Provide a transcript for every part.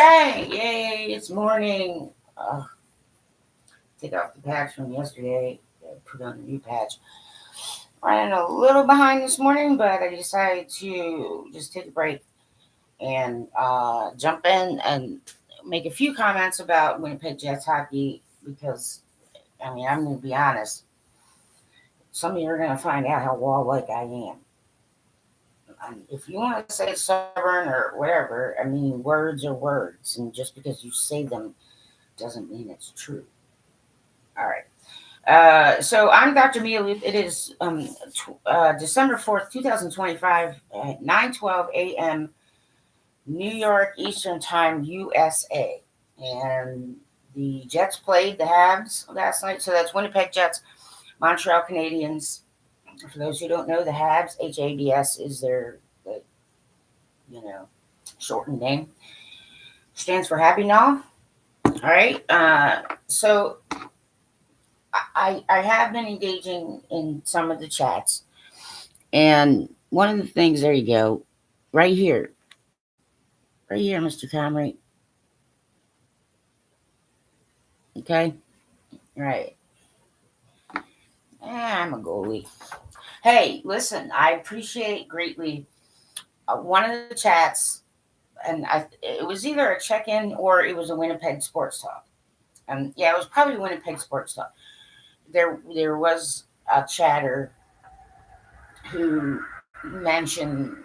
right. Yay, it's morning. Take off the patch from yesterday. Put on a new patch. Running a little behind this morning, but I decided to just take a break and jump in and make a few comments about Winnipeg Jets hockey because, I'm going to be honest. Some of you are going to find out how wall-like I am. If you want to say stubborn or whatever, words are words, and just because you say them doesn't mean it's true. All right. So I'm Dr. Lueth. It is December 4th, 2025 at 9:12 a.m. New York Eastern Time, USA. And the Jets played the Habs last night. So that's Winnipeg Jets, Montreal Canadiens. For those who don't know, the Habs, HABS, is their shortened name. Stands for Happy Now. All right. So I have been engaging in some of the chats. And one of the things, there you go, right here, Mr. Comrie. Okay. Right. I'm a goalie. Hey, listen, I appreciate greatly one of the chats, and it was either a check-in or it was a Winnipeg Sports Talk. Yeah, it was probably Winnipeg Sports Talk. There was a chatter who mentioned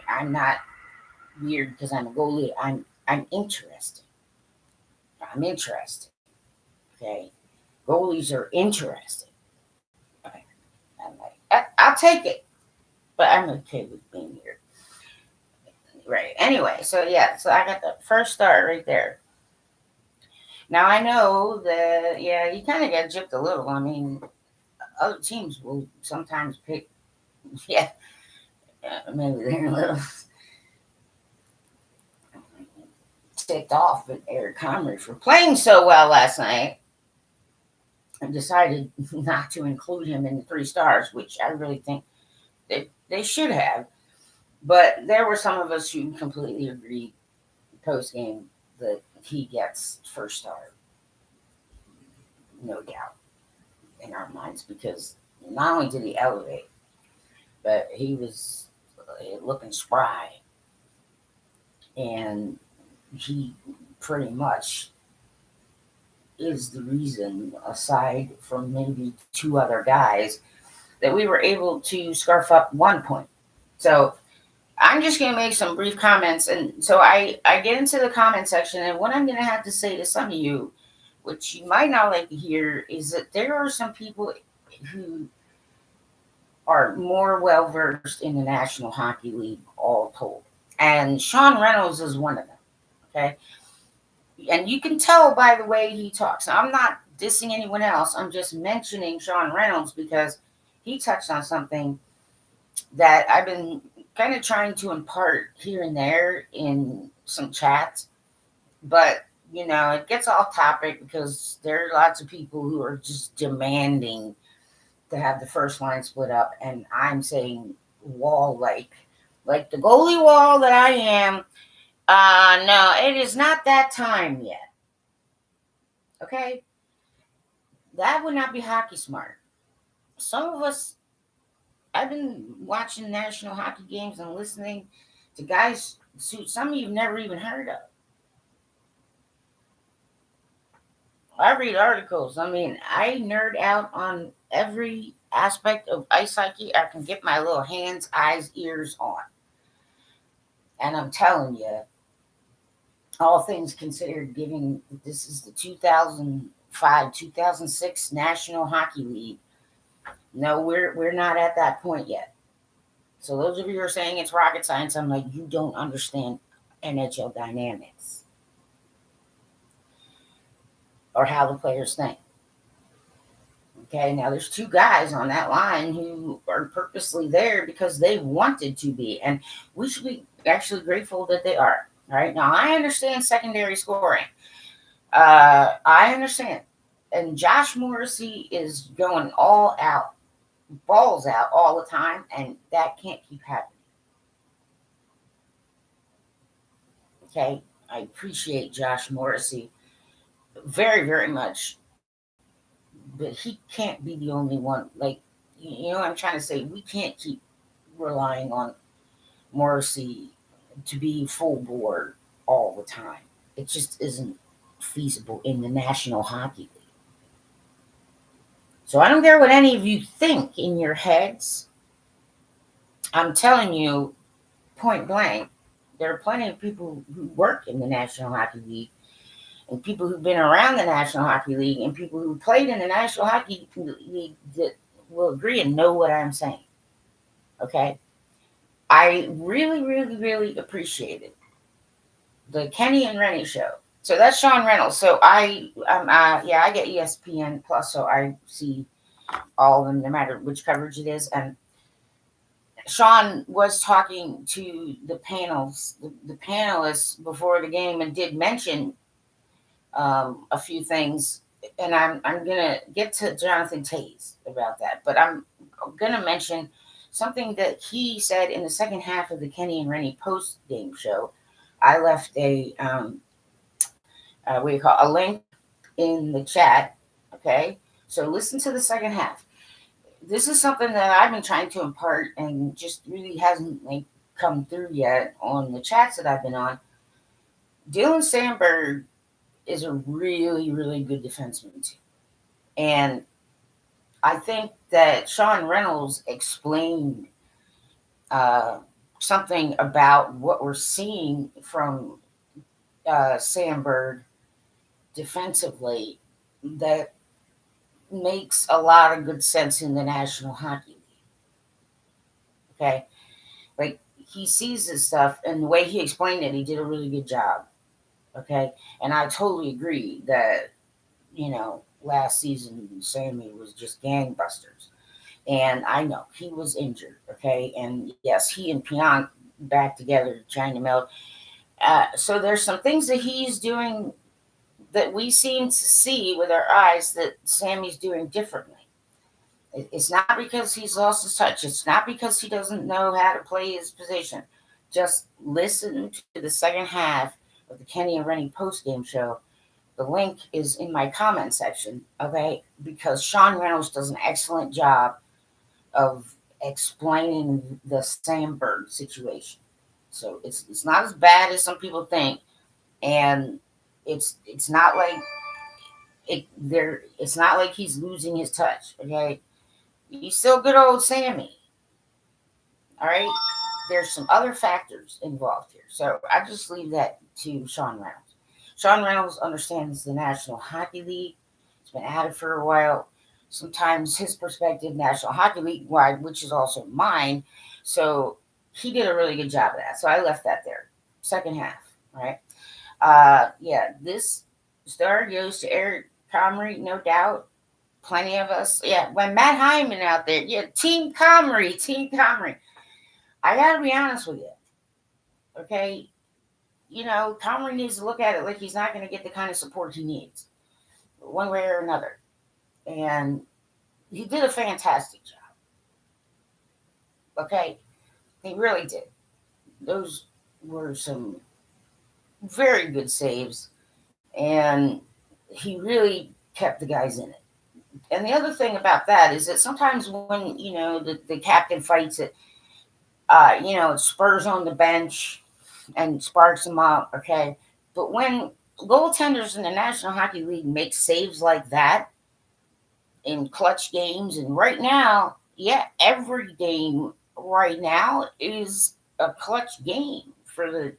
I'm not weird because I'm a goalie. I'm interested. I'm interested. Okay, goalies are interesting. Okay. I'm like, I'll take it, but I'm okay with being here. Right. Anyway, so I got the first start right there. Now I know that you kind of get gypped a little. Other teams will sometimes pick, yeah, maybe they're a little ticked off at Eric Comrie for playing so well last night. I decided not to include him in the 3 stars, which I really think they should have. But there were some of us who completely agreed post game that he gets first star, no doubt, in our minds, because not only did he elevate, but he was looking spry, and he pretty much is the reason, aside from maybe 2 other guys, that we were able to scarf up 1 point. So I'm just going to make some brief comments. And so I get into the comment section, and what I'm going to have to say to some of you, which you might not like to hear, is that there are some people who are more well-versed in the National Hockey League, all told. And Sean Reynolds is one of them, okay? And you can tell by the way he talks. Now, I'm not dissing anyone else. I'm just mentioning Sean Reynolds because he touched on something that I've been kind of trying to impart here and there in some chats. But, it gets off topic because there are lots of people who are just demanding to have the first line split up. And I'm saying wall like the goalie wall that I am. No, it is not that time yet. Okay? That would not be hockey smart. Some of us, I've been watching national hockey games and listening to guys who some of you've never even heard of. I read articles. I nerd out on every aspect of ice hockey I can get my little hands, eyes, ears on. And I'm telling you, all things considered, given that this is the 2005-2006 National Hockey League, no, we're not at that point yet. So those of you who are saying it's rocket science, I'm like, you don't understand NHL dynamics or how the players think. Okay, now there's 2 guys on that line who are purposely there because they wanted to be, and we should be actually grateful that they are. All right, now I understand secondary scoring. I understand, and Josh Morrissey is going all out, balls out all the time, and that can't keep happening. Okay, I appreciate Josh Morrissey very, very much, but he can't be the only one. Like, you know what I'm trying to say? We can't keep relying on Morrissey to be full board all the time. It just isn't feasible in the National Hockey League. So I don't care what any of you think in your heads. I'm telling you point blank, there are plenty of people who work in the National Hockey League and people who've been around the National Hockey League and people who played in the National Hockey League that will agree and know what I'm saying. Okay? I really, really, really appreciated the Kenny and Rennie show. So that's Sean Reynolds. So I get ESPN Plus, so I see all of them, no matter which coverage it is. And Sean was talking to the panelists before the game, and did mention a few things. And I'm gonna get to Jonathan Taze about that, but I'm gonna mention something that he said in the second half of the Kenny and Rennie post game show. I left a link in the chat. Okay, so listen to the second half. This is something that I've been trying to impart and just really hasn't come through yet on the chats that I've been on. Dylan Sandberg is a really, really good defenseman too. And I think that Sean Reynolds explained something about what we're seeing from Sandberg defensively that makes a lot of good sense in the National Hockey League. Okay? Like, he sees this stuff, and the way he explained it, he did a really good job. Okay? And I totally agree that, last season, Sammy was just gangbusters. And I know he was injured, okay? And yes, he and Pionk back together trying to meld. So there's some things that he's doing that we seem to see with our eyes that Sammy's doing differently. It's not because he's lost his touch. It's not because he doesn't know how to play his position. Just listen to the second half of the Kenny and Rennie post-game show. The link is in my comment section, okay? Because Sean Reynolds does an excellent job of explaining the Sandberg situation. So it's not as bad as some people think, and it's not like it's not like he's losing his touch. Okay, he's still good old Sammy. All right, there's some other factors involved here, so I just leave that to Sean Reynolds. Sean Reynolds understands the National Hockey League. He's been at it for a while. Sometimes his perspective, National Hockey League wide, which is also mine. So he did a really good job of that. So I left that there. Second half, right? This star goes to Eric Comrie, no doubt. Plenty of us. Yeah, when Matt Hyman out there. Yeah, Team Comrie. I got to be honest with you. Okay? Comrie needs to look at it like he's not going to get the kind of support he needs, one way or another. And he did a fantastic job. Okay? He really did. Those were some very good saves, and he really kept the guys in it. And the other thing about that is that sometimes when, the captain fights it, it spurs on the bench and sparks them up, okay? But when goaltenders in the National Hockey League make saves like that in clutch games, and right now, every game right now is a clutch game for they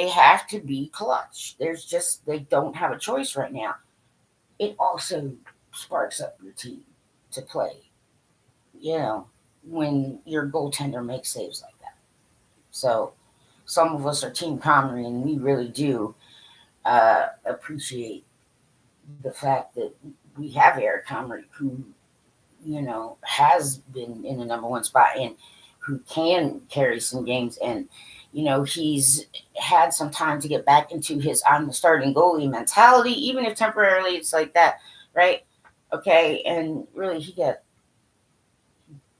have to be clutch. They don't have a choice right now. It also sparks up your team to play, when your goaltender makes saves like that. So some of us are Team Comrie, and we really do appreciate the fact that we have Eric Comrie, who, has been in the number one spot and who can carry some games. And, he's had some time to get back into his I'm the starting goalie mentality, even if temporarily it's like that, right? Okay, and really he got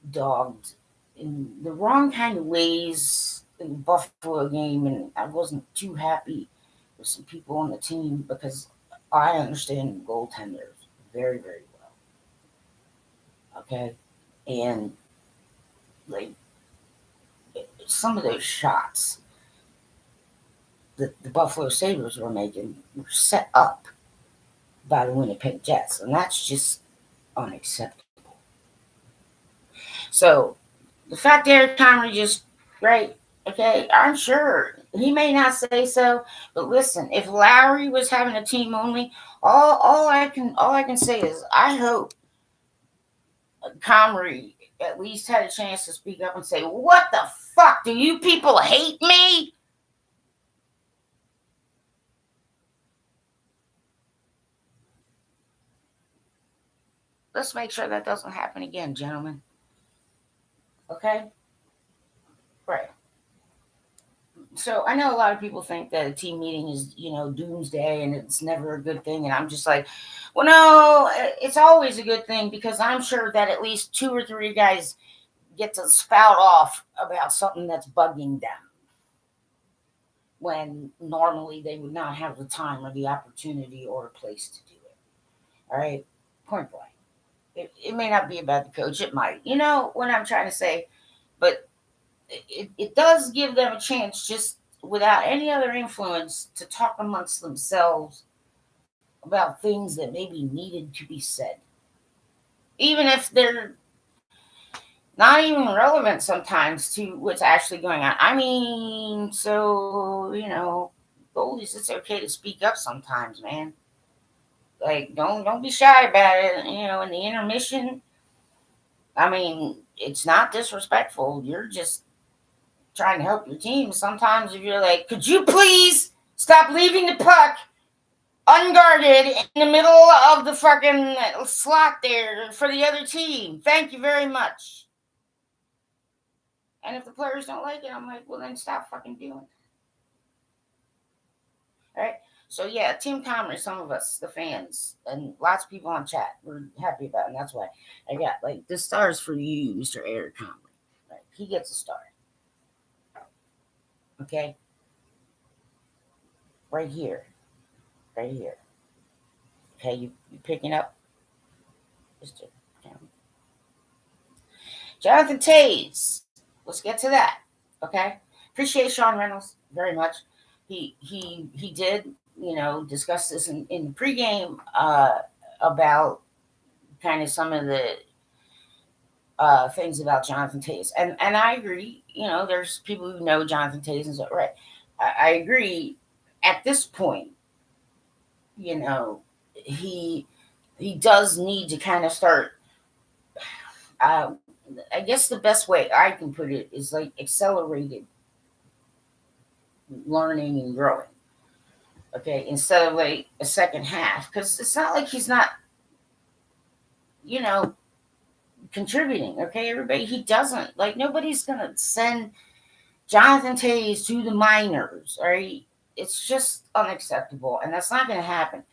dogged in the wrong kind of ways in the Buffalo game, and I wasn't too happy with some people on the team because I understand goaltenders very, very well. Okay, and like some of those shots that the Buffalo Sabres were making were set up by the Winnipeg Jets, and that's just unacceptable. So the fact that Comrie just right, okay, I'm sure he may not say so, but listen, if Lowry was having a team only, all I can say is I hope Comrie at least had a chance to speak up and say, "What the fuck? Do you people hate me?" Let's make sure that doesn't happen again, gentlemen. Okay? Right. So I know a lot of people think that a team meeting is, doomsday and it's never a good thing. And I'm just like, well, no, it's always a good thing because I'm sure that at least two or three guys get to spout off about something that's bugging them when normally they would not have the time or the opportunity or a place to do it. All right? Point blank. It may not be about the coach. It might. You know what I'm trying to say? But it does give them a chance just without any other influence to talk amongst themselves about things that maybe needed to be said, even if they're not even relevant sometimes to what's actually going on. I mean, so goalies, it's okay to speak up sometimes, man. Like, don't be shy about it. In the intermission, I mean, it's not disrespectful. You're just trying to help your team. Sometimes if you're like, could you please stop leaving the puck unguarded in the middle of the fucking slot there for the other team? Thank you very much. And if the players don't like it, I'm like, well, then stop fucking doing it. All right. So yeah, Team Comrie, some of us, the fans, and lots of people on chat, we're happy about it. And that's why I got like this star is for you, Mr. Eric Comrie. Right? He gets a star. Okay. Right here. Right here. Okay, you picking up, Mr. Jonathan Tays. Let's get to that. Okay. Appreciate Sean Reynolds very much. He did, discuss this in the pregame about kind of some of the things about Jonathan Tays. And I agree, there's people who know Jonathan Tays and so right. I agree at this point, you know, he he does need to kind of start uh, I guess the best way I can put it is like accelerated learning and growing. Okay, instead of like a second half, because it's not like he's not, you know, contributing. Okay, everybody, he doesn't like nobody's gonna send Jonathan Tays to the minors. All right, it's just unacceptable, and that's not gonna happen.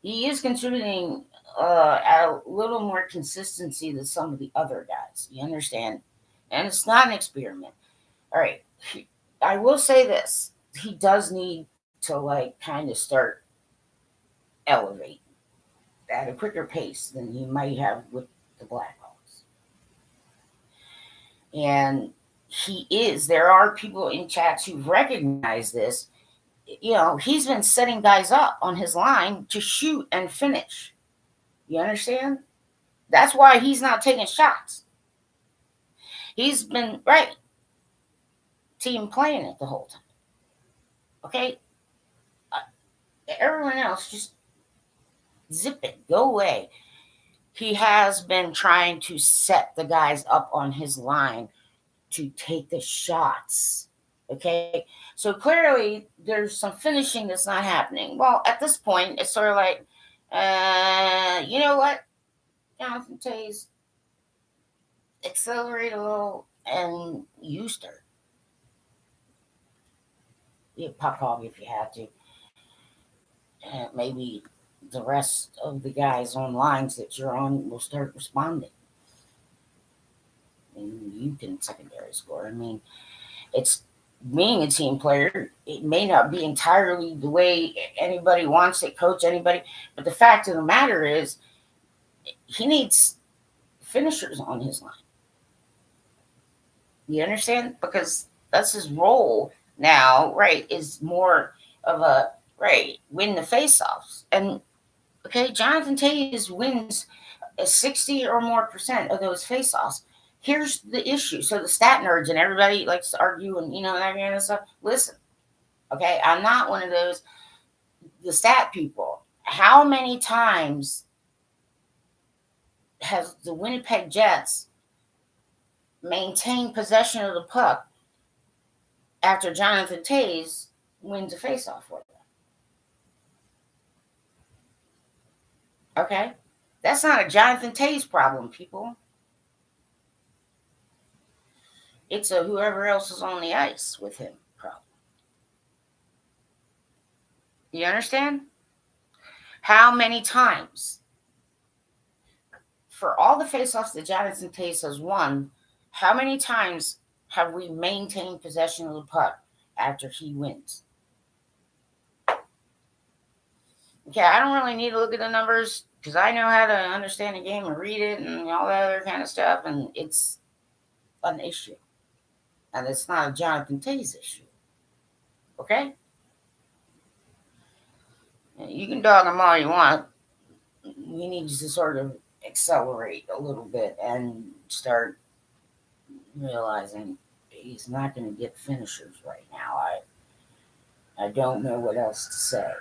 He is contributing at a little more consistency than some of the other guys. You understand? And it's not an experiment. All right. I will say this. He does need to like kind of start elevate at a quicker pace than he might have with the Blackhawks. And he is. There are people in chats who recognize this. He's been setting guys up on his line to shoot and finish. You understand? That's why he's not taking shots. He's been right. Team playing it the whole time. Okay? Uh, Everyone else just zip it. Go away. He has been trying to set the guys up on his line to take the shots. Okay? So clearly there's some finishing that's not happening. Well, at this point, it's sort of like, you know what? Jonathan Tays, accelerate a little and you start. You puck hog if you have to. And maybe the rest of the guys on lines that you're on will start responding. And you can secondary score. I mean, it's being a team player, it may not be entirely the way anybody wants it, coach anybody, but the fact of the matter is he needs finishers on his line. You understand? Because that's his role now, right? Is more of a right win the faceoffs. And okay, Jonathan Tays wins 60 or more percent of those faceoffs. Here's the issue. So the stat nerds and everybody likes to argue and that kind of stuff. Listen, okay, I'm not one of those the stat people. How many times has the Winnipeg Jets maintained possession of the puck after Jonathan Tays wins a faceoff for them? Okay? That's not a Jonathan Tays problem, people. It's a whoever else is on the ice with him problem. You understand? How many times, for all the faceoffs that Jonathan Tays has won, how many times have we maintained possession of the puck after he wins? Okay, I don't really need to look at the numbers because I know how to understand the game and read it and all that other kind of stuff, and it's an issue. And it's not a Jonathan Tays issue. Okay? You can dog him all you want. He needs to sort of accelerate a little bit and start realizing he's not going to get finishers right now. I don't know what else to say.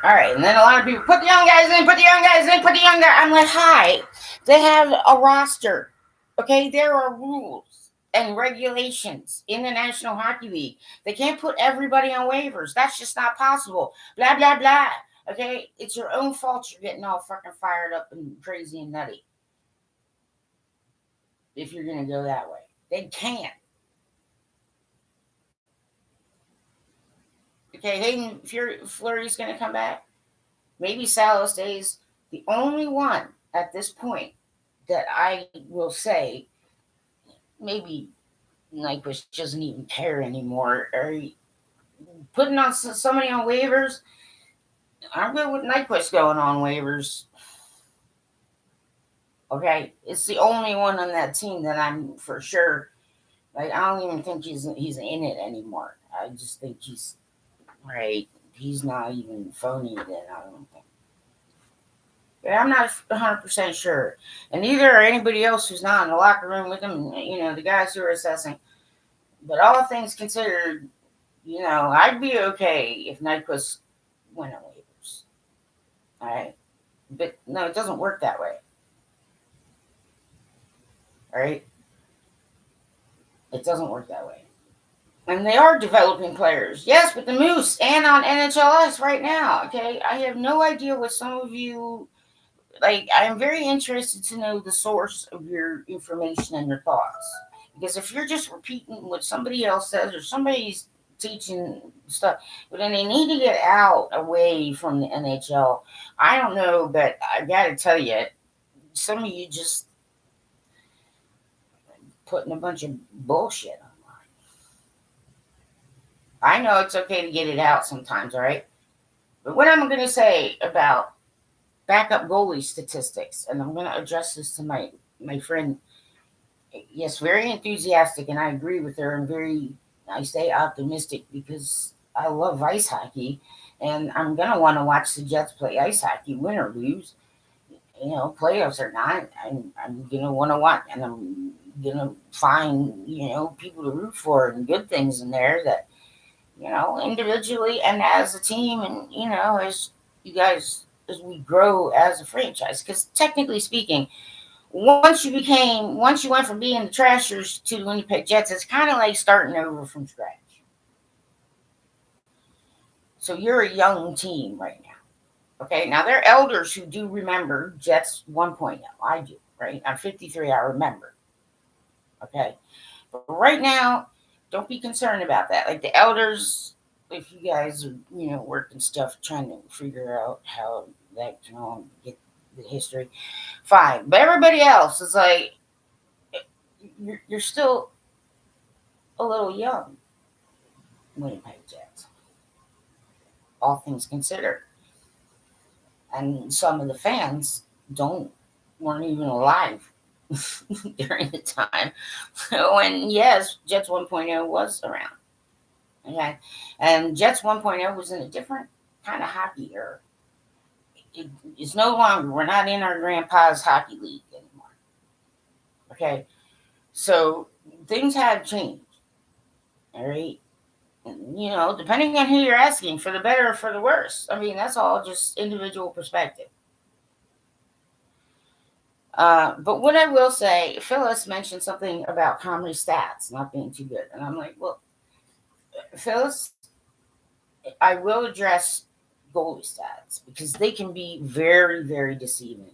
All right, and then a lot of people put the young guys in, put the young guys in, put the young guys. I'm like, hi, they have a roster. Okay, there are rules and regulations in the National Hockey League. They can't put everybody on waivers. That's just not possible. Blah, blah, blah. Okay, it's your own fault you're getting all fucking fired up and crazy and nutty. If you're going to go that way, they can't. Okay, Hayden Fleury's going to come back. Maybe Salo stays. The only one at this point that I will say maybe Nyquist doesn't even care anymore. Or putting on somebody on waivers. I'm good with Nyquist going on waivers. Okay, it's the only one on that team that I'm for sure. Like I don't even think he's in it anymore. I just think he's right. He's not even phony then. I don't think. But I'm not 100% sure, and neither are anybody else who's not in the locker room with him. The guys who are assessing. But all things considered, I'd be okay if Nyquist went on waivers. All right, but no, it doesn't work that way. All right, it doesn't work that way. And they are developing players, yes, with the Moose and on NHLS right now. Okay, I have no idea what some of you like. I am very interested to know the source of your information and your thoughts. Because if you're just repeating what somebody else says or somebody's teaching stuff, but then they need to get out away from the NHL. I don't know, but I got to tell you, some of you just putting a bunch of bullshit online. I know it's okay to get it out sometimes, all right? But what I'm going to say about backup goalie statistics, and I'm going to address this to my friend. Yes, very enthusiastic, and I agree with her. I stay optimistic because I love ice hockey, and I'm going to want to watch the Jets play ice hockey, win or lose. Playoffs or not, I'm going to want to watch, and I'm going to find, people to root for and good things in there that, individually and as a team and, as you guys, as we grow as a franchise. Because technically speaking, once you went from being the Trashers to the Winnipeg Jets, it's kind of like starting over from scratch. So you're a young team right now. Okay, now there are elders who do remember Jets 1.0. I do, right? I'm 53, I remember. Okay, but right now, don't be concerned about that. Like the elders, if you guys are, working stuff, trying to figure out how that can all get the history, fine. But everybody else is like, you're still a little young. Winnipeg Jets, all things considered. And some of the fans weren't even alive during the time when, yes, Jets 1.0 was around. Okay, and Jets 1.0 was in a different kind of hockey era. It's no longer, we're not in our grandpa's hockey league anymore. Okay, so things have changed. All right, depending on who you're asking, for the better or for the worse. I mean, that's all just individual perspective. But what I will say, Phyllis mentioned something about Comrie stats not being too good. And I'm like, well, Phyllis, I will address goalie stats because they can be very, very deceiving.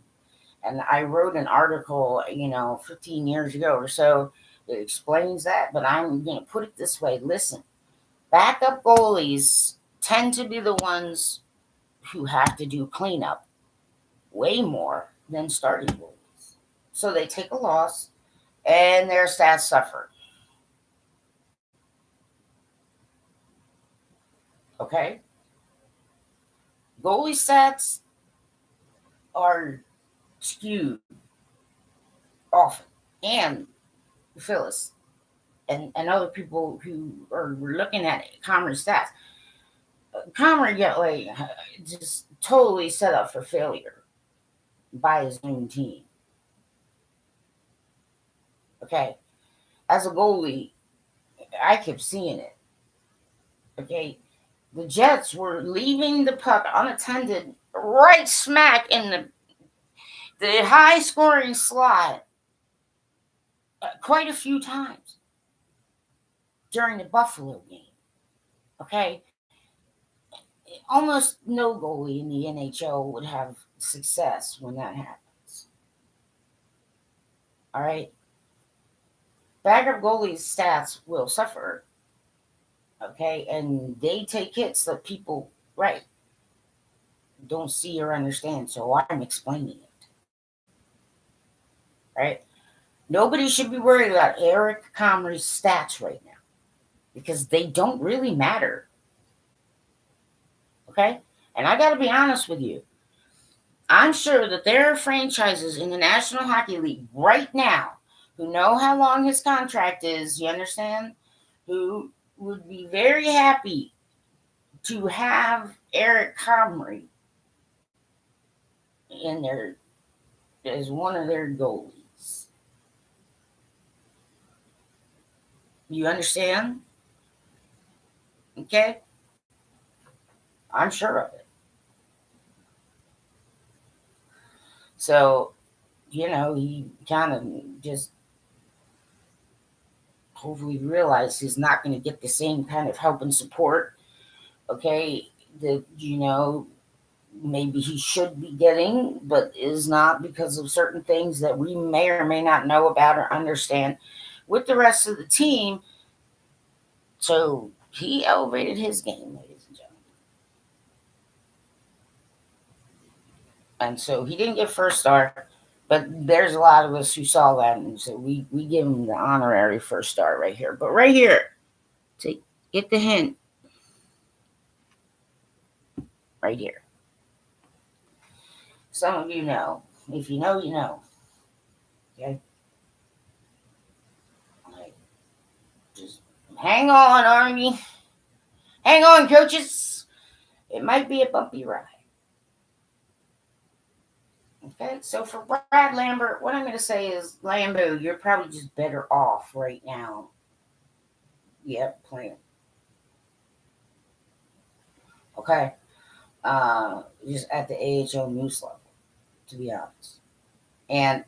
And I wrote an article, 15 years ago or so that explains that. But I'm going to put it this way. Listen, backup goalies tend to be the ones who have to do cleanup way more than starting goalies. So they take a loss and their stats suffer. Okay? Goalie stats are skewed often. And Phyllis and other people who are looking at Comrie stats, Comrie got just totally set up for failure by his own team. Okay? As a goalie, I kept seeing it. Okay? The Jets were leaving the puck unattended right smack in the high scoring slot quite a few times during the Buffalo game. Okay? Almost no goalie in the NHL would have success when that happens. All right? Backup goalies' stats will suffer. Okay? And they take hits that people, right, don't see or understand. So I'm explaining it. Right? Nobody should be worried about Eric Comrie's stats right now because they don't really matter. Okay? And I got to be honest with you. I'm sure that there are franchises in the National Hockey League right now who know how long his contract is, you understand? Who would be very happy to have Eric Comrie in there as one of their goalies. You understand? Okay? I'm sure of it. So, he kind of just hopefully realized he's not going to get the same kind of help and support, okay, that, maybe he should be getting, but is not because of certain things that we may or may not know about or understand with the rest of the team. So he elevated his game, ladies and gentlemen. And so he didn't get first star, but there's a lot of us who saw that, and so we give him the honorary first star right here. But right here, get the hint. Right here. Some of you know. If you know, you know. Okay? Just hang on, Army. Hang on, coaches. It might be a bumpy ride. Okay, so for Brad Lambert, what I'm going to say is, Lambo, you're probably just better off right now. Yep, playing. Okay? Just at the AHL Moose level, to be honest. And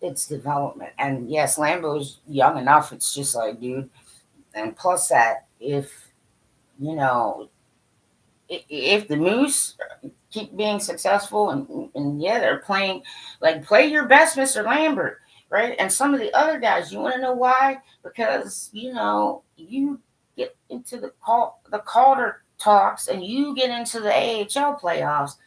it's development. And yes, Lambo's young enough. It's just like, dude. And plus that, if the Moose keep being successful and yeah, they're playing, play your best, Mr. Lambert, right? And some of the other guys, you want to know why? Because, you get into the Calder talks and you get into the AHL playoffs,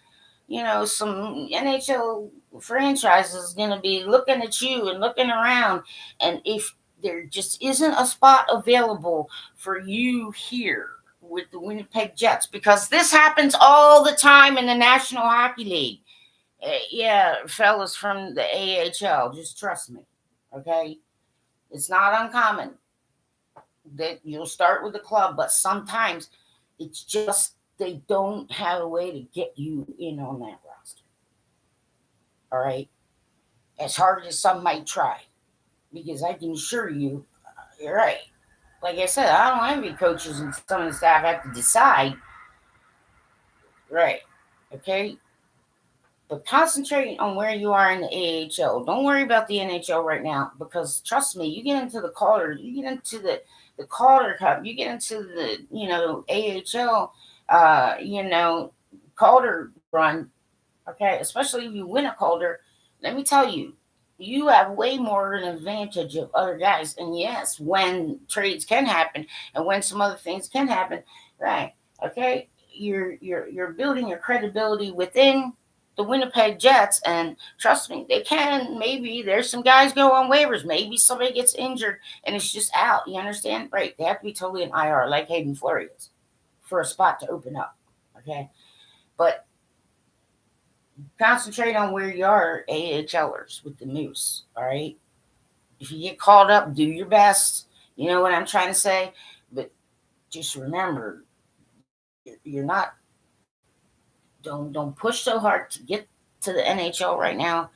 some NHL franchise is going to be looking at you and looking around. And if there just isn't a spot available for you here with the Winnipeg Jets, because this happens all the time in the National Hockey League. Yeah, fellas from the AHL, just trust me, okay? It's not uncommon that you'll start with a club, but sometimes it's just they don't have a way to get you in on that roster. All right? As hard as some might try, because I can assure you, you're right. Like I said, I don't envy coaches and some of the staff have to decide. Right. Okay. But concentrate on where you are in the AHL. Don't worry about the NHL right now, because trust me, you get into the Calder, you get into the Calder Cup, you get into the AHL, Calder run. Okay, especially if you win a Calder. Let me tell you, you have way more an advantage of other guys. And yes, when trades can happen and when some other things can happen, right? Okay, you're building your credibility within the Winnipeg Jets, and trust me, they can. Maybe there's some guys go on waivers. Maybe somebody gets injured and it's just out. You understand? Right? They have to be totally in IR, like Hayden Fleury is, for a spot to open up. Okay, but concentrate on where you are AHLers with the Moose. All right. If you get called up, do your best. You know what I'm trying to say? But just remember, you're not. Don't push so hard to get to the NHL right now,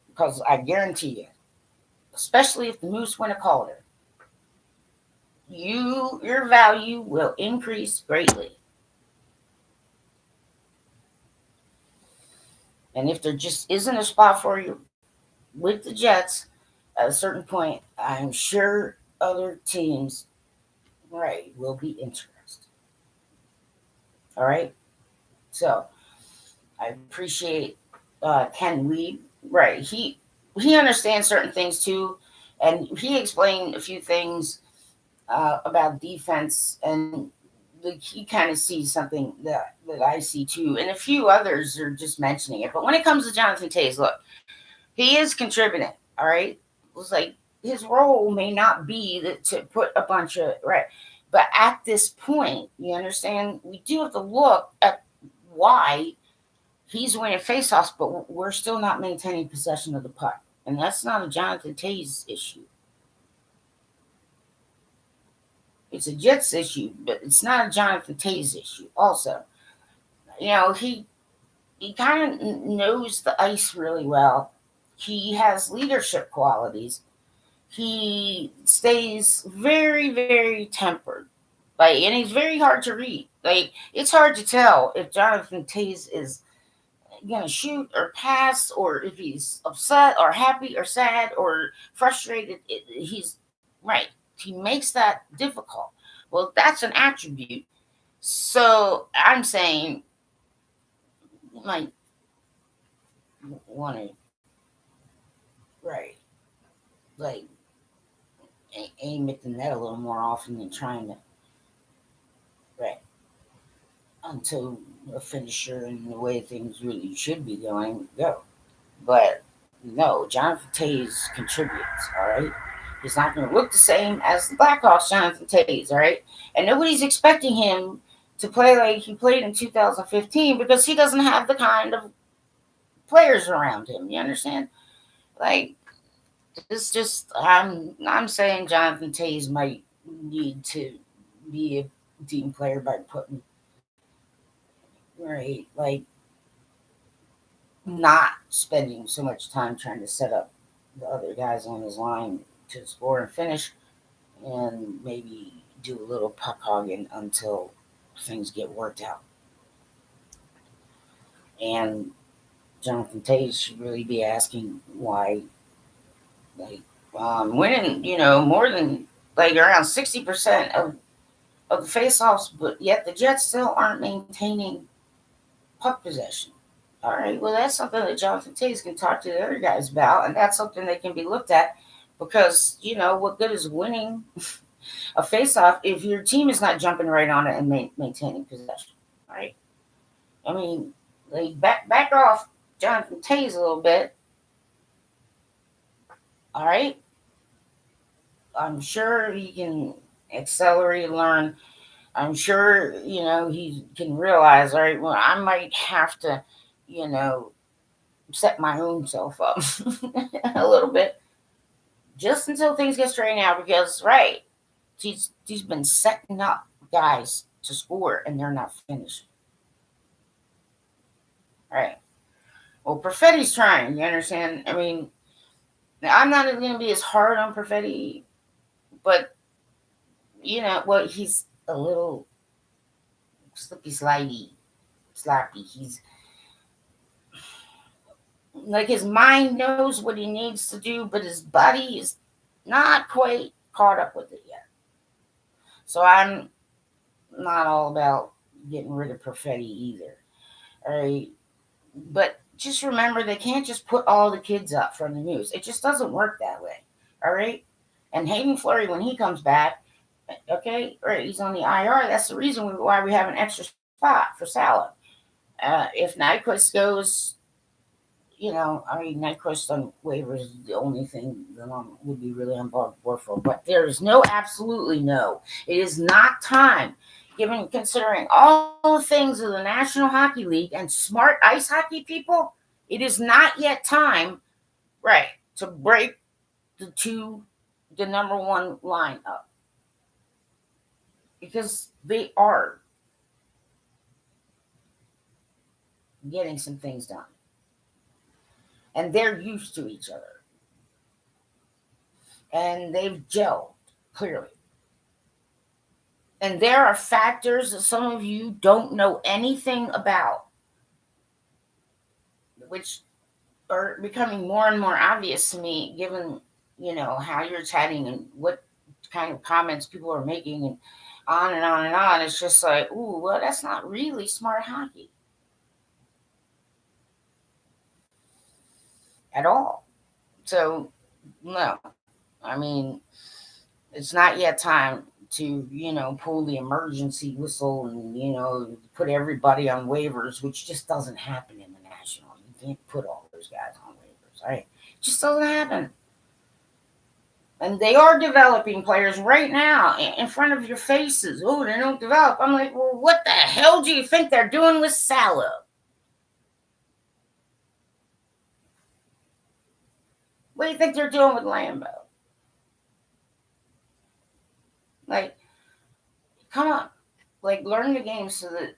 because I guarantee you, especially if the Moose win a Calder, your value will increase greatly. And if there just isn't a spot for you with the Jets at a certain point, I'm sure other teams, right, will be interested. All right. So I appreciate Ken Weed. Right. He understands certain things too, and he explained a few things about defense, and he kind of sees something that I see too, and a few others are just mentioning it. But when it comes to Jonathan Toews, look, he is contributing. All right, it's like his role may not be to put a bunch of right, but at this point, you understand, we do have to look at why he's winning faceoffs, but we're still not maintaining possession of the puck, and that's not a Jonathan Toews issue. It's a Jets issue, but it's not a Jonathan Toews issue. Also, he kind of knows the ice really well. He has leadership qualities. He stays very, very tempered. And he's very hard to read. It's hard to tell if Jonathan Toews is gonna shoot or pass, or if he's upset or happy or sad or frustrated. He's right. He makes that difficult. Well, that's an attribute. So I'm saying you might want to, right, like aim at the net a little more often than trying to, right, until a finisher and the way things really should be going go. But no, Jonathan Toews contributes, all right? He's not going to look the same as the Blackhawks' Jonathan Toews, all right? And nobody's expecting him to play like he played in 2015, because he doesn't have the kind of players around him. You understand? Like, it's just I'm saying Jonathan Toews might need to be a team player by putting, right, like, not spending so much time trying to set up the other guys on his line to score and finish, and maybe do a little puck hogging until things get worked out. And Jonathan Toews should really be asking why, like, winning, more than like around 60% of the faceoffs, but yet the Jets still aren't maintaining puck possession. All right, well, that's something that Jonathan Toews can talk to the other guys about, and that's something that can be looked at, because what good is winning a faceoff if your team is not jumping right on it and maintaining possession, right? I mean, like, back off Jonathan Toews a little bit, all right? I'm sure he can accelerate and learn. I'm sure, he can realize, all right, well, I might have to, you know, set my own self up a little bit just until things get straightened out because, right, he's been setting up guys to score and they're not finishing. Right. Well, Perfetti's trying, you understand? I mean, I'm not even going to be as hard on Perfetti, but, well, he's a little slippy, slappy. He's like his mind knows what he needs to do, but his body is not quite caught up with it yet. So I'm not all about getting rid of Perfetti either. All right. But just remember, they can't just put all the kids up from the news. It just doesn't work that way. All right. And Hayden Fleury, when he comes back, okay, right, he's on the IR. That's the reason why we have an extra spot for Salah. If Nyquist goes, Nyquist on waivers is the only thing that I would be really on board for. But there is absolutely no. It is not time, considering all the things of the National Hockey League and smart ice hockey people. It is not yet time, right, to break the number one line up because they are getting some things done, and they're used to each other. And they've gelled, clearly. And there are factors that some of you don't know anything about, which are becoming more and more obvious to me, given, how you're chatting and what kind of comments people are making and on and on and on. It's just like, ooh, well, that's not really smart hockey at all. So, no. I mean, it's not yet time to, pull the emergency whistle and, put everybody on waivers, which just doesn't happen in the National. You can't put all those guys on waivers, right? It just doesn't happen. And they are developing players right now in front of your faces. Oh, they don't develop. I'm like, well, what the hell do you think they're doing with Salah? What do you think they're doing with Lambo? Like, come on. Like, learn the game so that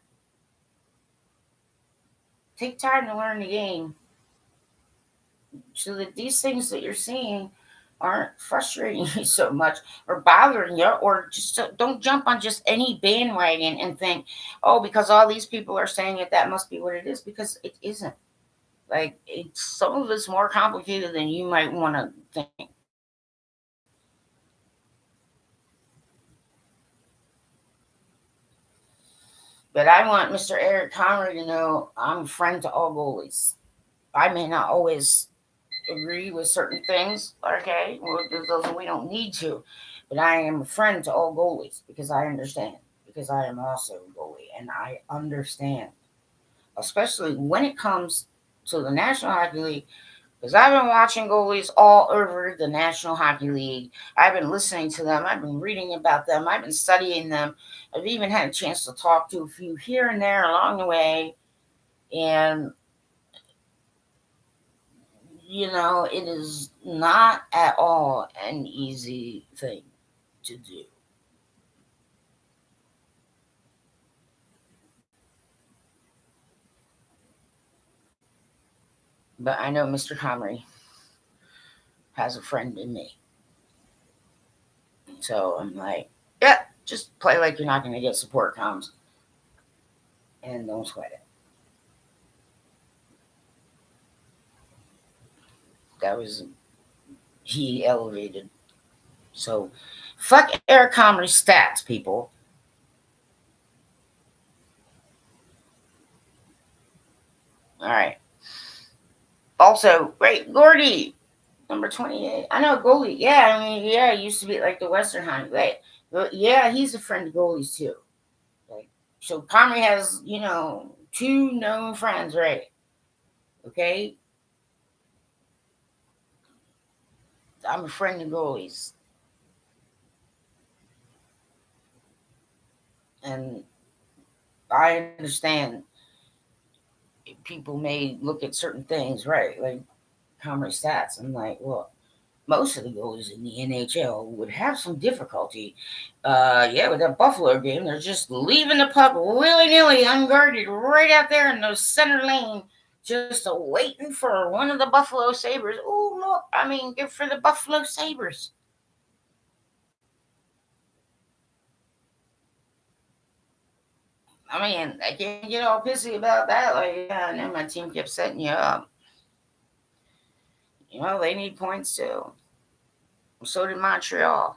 take time to learn the game so that these things that you're seeing aren't frustrating you so much or bothering you, or just don't jump on just any bandwagon and think, oh, because all these people are saying it, that must be what it is, because it isn't. Like, some of it's more complicated than you might want to think. But I want Mr. Eric Comrie to know I'm a friend to all goalies. I may not always agree with certain things, okay? We don't need to. But I am a friend to all goalies because I understand. Because I am also a goalie and I understand. Especially when it comes to the National Hockey League, because I've been watching goalies all over the National Hockey League. I've been listening to them. I've been reading about them. I've been studying them. I've even had a chance to talk to a few here and there along the way. And, it is not at all an easy thing to do. But I know Mr. Comrie has a friend in me. So I'm like, yeah, just play like you're not going to get support comms. And don't sweat it. That was, he elevated. So fuck Eric Comrie's stats, people. All right. Also, great Gordy, number 28. I know goalie. Yeah, I mean, yeah, he used to be like the Western Hockey. Right. But yeah, he's a friend of goalies too. Like, so Comrie has, two known friends, right? Okay. I'm a friend of goalies. And I understand people may look at certain things, right? Like Comrie stats. I'm like, well, most of the goalies in the NHL would have some difficulty. Yeah, with that Buffalo game, they're just leaving the puck willy nilly, unguarded, right out there in the center lane, just waiting for one of the Buffalo Sabres. Oh, look, I mean, good for the Buffalo Sabres. I mean, I can't get all pissy about that. Like, yeah, I know my team kept setting you up. They need points too. So did Montreal.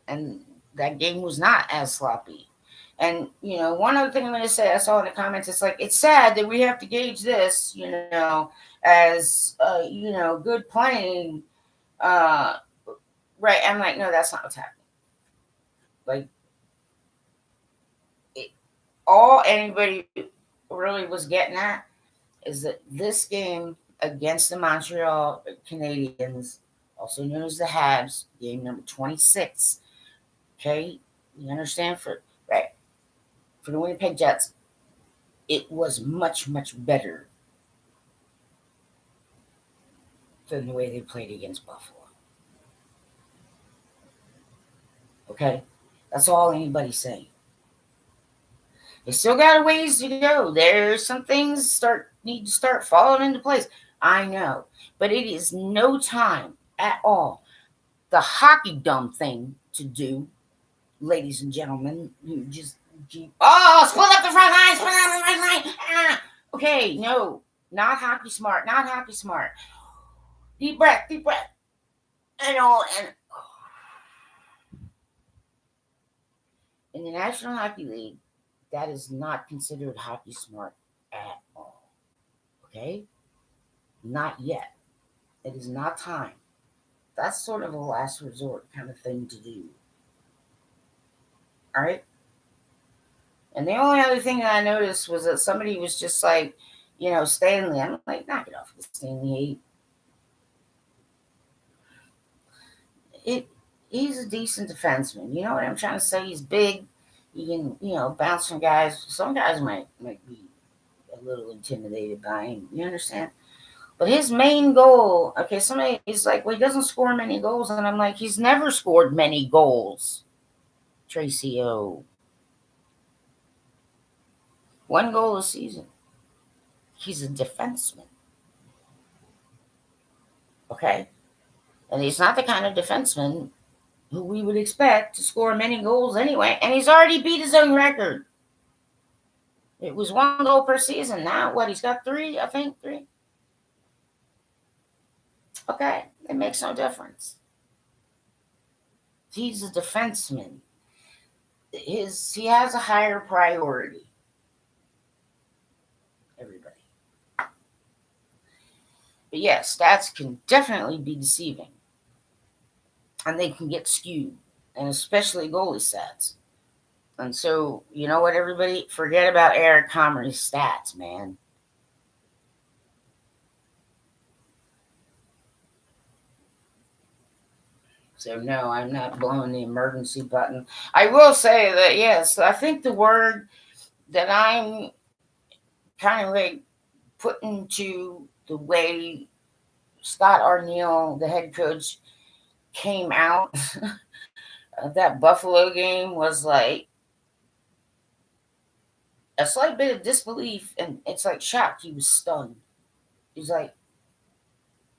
And that game was not as sloppy. And one other thing I'm going to say, I saw in the comments, it's like it's sad that we have to gauge this, as good playing, right? I'm like, no, that's not what's happening. Like, all anybody really was getting at is that this game against the Montreal Canadiens, also known as the Habs, game number 26. Okay, you understand for the Winnipeg Jets, it was much, much better than the way they played against Buffalo. Okay? That's all anybody's saying. They still got a ways to go. There's some things need to start falling into place. I know. But it is no time at all. The hockey dumb thing to do, ladies and gentlemen, you just split up the front line, split up the front line. Okay, no. Not hockey smart, not hockey smart. Deep breath, deep breath. And in the National Hockey League, that is not considered hockey smart at all. Okay? Not yet. It is not time. That's sort of a last resort kind of thing to do. All right? And the only other thing that I noticed was that somebody was just like, Stanley. I'm like, knock it off, Stanley. He's a decent defenseman. You know what I'm trying to say? He's big. He can, bounce some guys. Some guys might be a little intimidated by him. You understand? But his main goal, okay, somebody's like, well, he doesn't score many goals. And I'm like, he's never scored many goals. Tracy O. 1 goal a season. He's a defenseman. Okay? And he's not the kind of defenseman who we would expect to score many goals anyway. And he's already beat his own record. It was 1 goal per season. Now, he's got 3, I think, 3. Okay, it makes no difference. He's a defenseman. He has a higher priority. Everybody. But yes, stats can definitely be deceiving. And they can get skewed. And especially goalie stats. And so, you know what, everybody? Forget about Eric Comrie's stats, man. So, no, I'm not blowing the emergency button. I will say that, yes, I think the word that I'm kind of like putting to the way Scott Arniel, the head coach, came out of that Buffalo game was like a slight bit of disbelief, and it's like shocked. He was stunned. He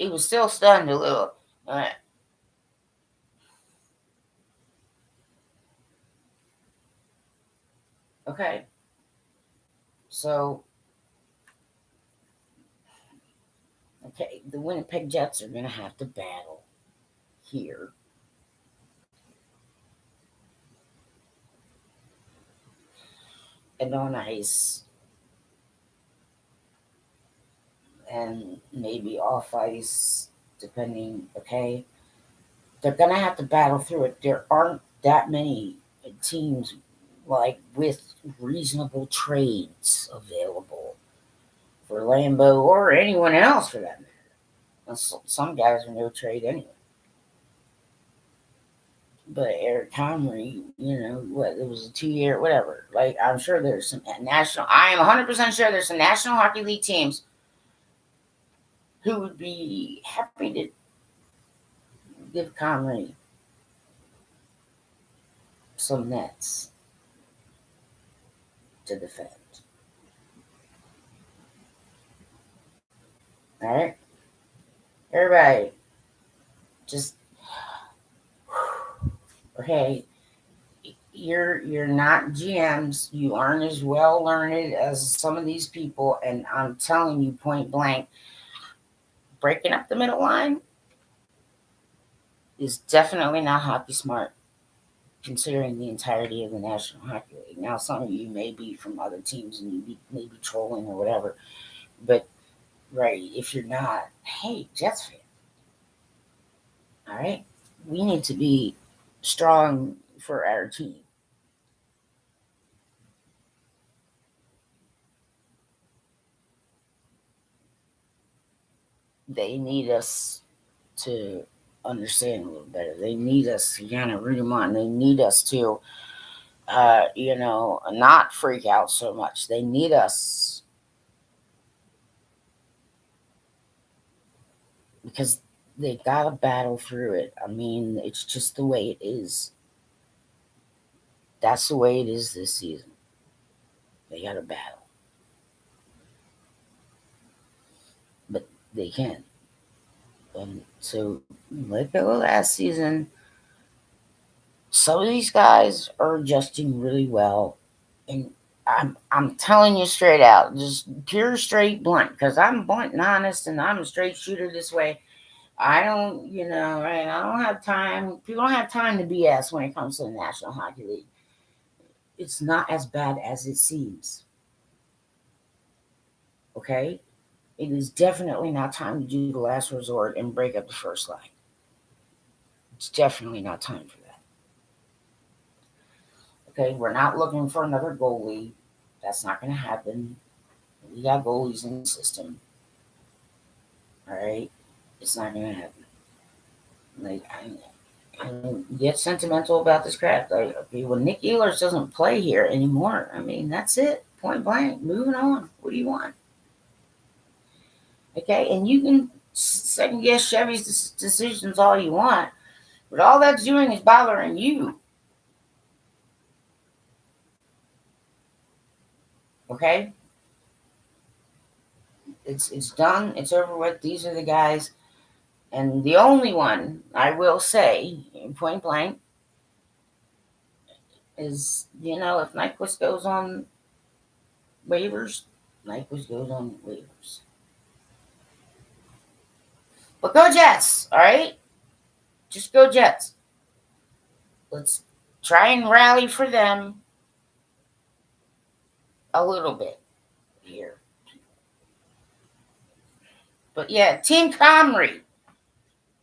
was still stunned a little. Okay. So, okay, the Winnipeg Jets are going to have to battle here. And on ice. And maybe off ice, depending. Okay. They're going to have to battle through it. There aren't that many teams like with reasonable trades available for Lambeau or anyone else for that matter. Some guys are no trade anyway. But Eric Comrie, what, it was a 2-year, whatever. Like, I'm sure there's some I am 100% sure there's some National Hockey League teams who would be happy to give Comrie some nets to defend. All right? Everybody, just, okay, you're not GMs. You aren't as well learned as some of these people, and I'm telling you point blank, breaking up the middle line is definitely not hockey smart, considering the entirety of the National Hockey League. Now, some of you may be from other teams and you may be trolling or whatever, but right, if you're not, hey, Jets fan, all right, we need to be strong for our team. They need us to understand a little better. They need us to kind of root them on. They need us to, not freak out so much. They need us because they got to battle through it. I mean, it's just the way it is. That's the way it is this season. They got to battle, but they can. And so, like the last season, some of these guys are adjusting really well, and I'm telling you straight out, just pure straight blunt, because I'm blunt and honest, and I'm a straight shooter this way. I don't, right? I don't have time. People don't have time to BS when it comes to the National Hockey League. It's not as bad as it seems. Okay, it is definitely not time to do the last resort and break up the first line. It's definitely not time for that. Okay, we're not looking for another goalie. That's not going to happen. We got goalies in the system. All right, it's not going to happen. Like, I get sentimental about this crap. Like, okay, well, Nick Ehlers doesn't play here anymore. I mean, that's it. Point blank. Moving on. What do you want? Okay, and you can second guess Chevy's decisions all you want, but all that's doing is bothering you. Okay, it's done. It's over with. These are the guys, and the only one I will say, point blank, is if Nyquist goes on waivers, Nyquist goes on waivers. But go Jets, all right? Just go Jets. Let's try and rally for them a little bit here. But yeah, Team Comrie,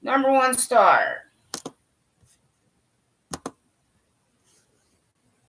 #1 star.